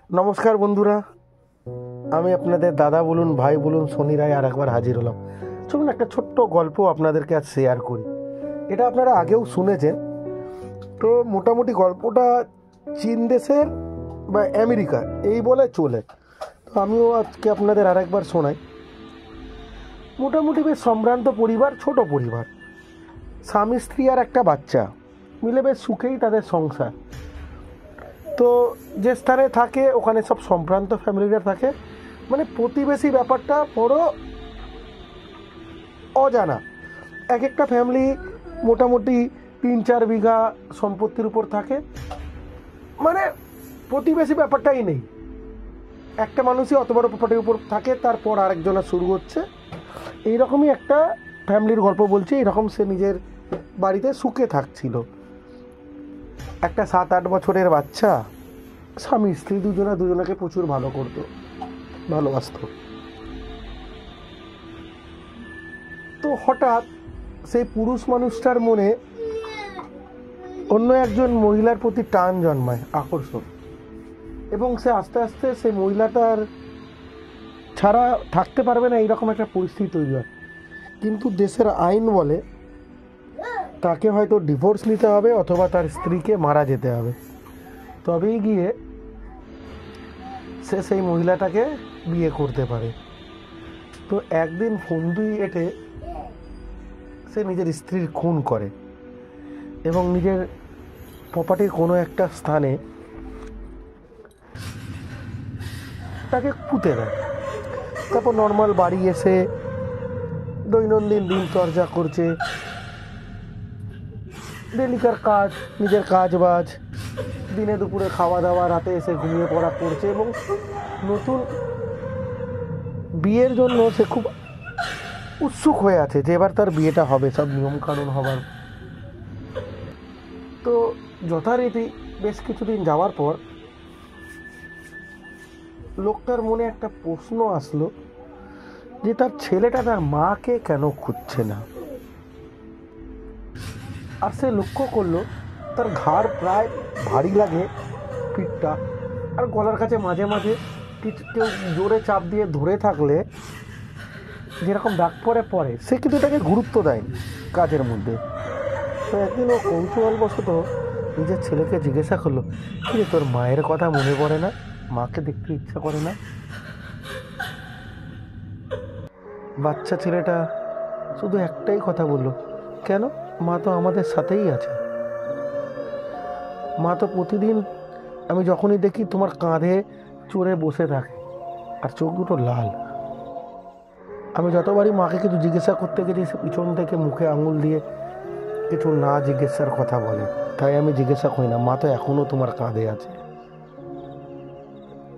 নমস্কার বন্ধুরা, আমি আপনাদের দাদা বলুন, ভাই বলুন, শনি রায় আর একবার হাজির হলাম। চলুন একটা ছোট্ট গল্প আপনাদেরকে আজ শেয়ার করি। এটা আপনারা আগেও শুনেছেন। তো মোটামুটি গল্পটা চীন দেশের বা আমেরিকা এই বলে চলে। তো আমিও আজকে আপনাদের আর একবার শোনাই। মোটামুটি বেশ সম্ভ্রান্ত পরিবার, ছোট পরিবার, স্বামী স্ত্রী আর একটা বাচ্চা মিলে বেশ সুখেই তাদের সংসার। তো যে স্থানে থাকে ওখানে সব সম্ভ্রান্ত ফ্যামিলিরা থাকে, মানে প্রতিবেশী ব্যাপারটা বড় অজানা। এক একটা ফ্যামিলি মোটামুটি 3-4 বিঘা সম্পত্তির উপর থাকে, মানে প্রতিবেশী ব্যাপারটাই নেই। একটা মানুষই অত বড় প্রপার্টির উপর থাকে, তারপর আরেকজনের শুরু হচ্ছে। এইরকমই একটা ফ্যামিলির গল্প বলছি। এরকম সে নিজের বাড়িতে সুখে থাকছিল। একটা 7-8 বছরের বাচ্চা, স্বামী স্ত্রী দুজনাকে প্রচুর ভালোবাসত। তো হঠাৎ সেই পুরুষ মানুষটার মনে অন্য একজন মহিলার প্রতি টান জন্মায়, আকর্ষণ, এবং সে আস্তে আস্তে সেই মহিলাটার ছাড়া থাকতে পারবে না, এইরকম একটা পরিস্থিতি তৈরি হয়। কিন্তু দেশের আইন বলে তাকে হয়তো ডিভোর্স নিতে হবে অথবা তার স্ত্রীকে মারা যেতে হবে, তবেই গিয়ে সে সেই মহিলাটাকে বিয়ে করতে পারে। তো একদিন ফন্দি এঁটে সে নিজের স্ত্রীর খুন করে এবং নিজের প্রপার্টির কোনো একটা স্থানে তাকে পুঁতে দেয়। তারপর নর্মাল বাড়ি এসে দৈনন্দিন দিনচর্যা করছে, ডেলিকার কাজ, নিজের কাজ বাজ, দিনে দুপুরে খাওয়া দাওয়া, রাতে এসে ঘুমিয়ে পড়া করছে। এবং নতুন বিয়ের জন্য সে খুব উৎসুক হয়ে আছে যে এবার তার বিয়েটা হবে, সব নিয়মকানুন হবার। তো যথারীতি বেশ কিছুদিন যাওয়ার পর লোকটার মনে একটা প্রশ্ন আসলো যে তার ছেলেটা তার মাকে কেন খুঁজছে না। আর সে লক্ষ্য করলো তার ঘাড় প্রায় ভারী লাগে, পিঠটা আর গলার কাছে মাঝে মাঝে কেউ জোরে চাপ দিয়ে ধরে থাকলে যেরকম দাগ পরে সে কিন্তু তাকে গুরুত্ব দেয়নি কাজের মধ্যে। তো একদিন ও কৌতূহলবশত নিজের ছেলেকে জিজ্ঞাসা করলো, কি রে, তোর মায়ের কথা মনে পড়ে না? মাকে দেখতে ইচ্ছা করে না? বাচ্চা ছেলেটা শুধু একটাই কথা বলল, কেন, মা তো আমাদের সাথেই আছে। মা তো প্রতিদিন আমি যখনই দেখি তোমার কাঁধে চড়ে বসে থাকে আর চোখ দুটো লাল। আমি যতবারই মাকে কিছু জিজ্ঞাসা করতে গেছি সে পিছন থেকে মুখে আঙুল দিয়ে কিছু না জিজ্ঞাসার কথা বলে, তাই আমি জিজ্ঞাসা করি না। মা তো এখনো তোমার কাঁধে আছে,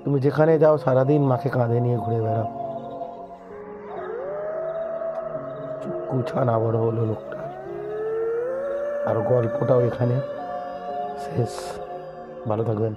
তুমি যেখানে যাও সারাদিন মাকে কাঁধে নিয়ে ঘুরে বেড়াও। কুছান আবারও হলো লোকটা, আর গল্পটাও এখানে শেষ। ভালো থাকবেন।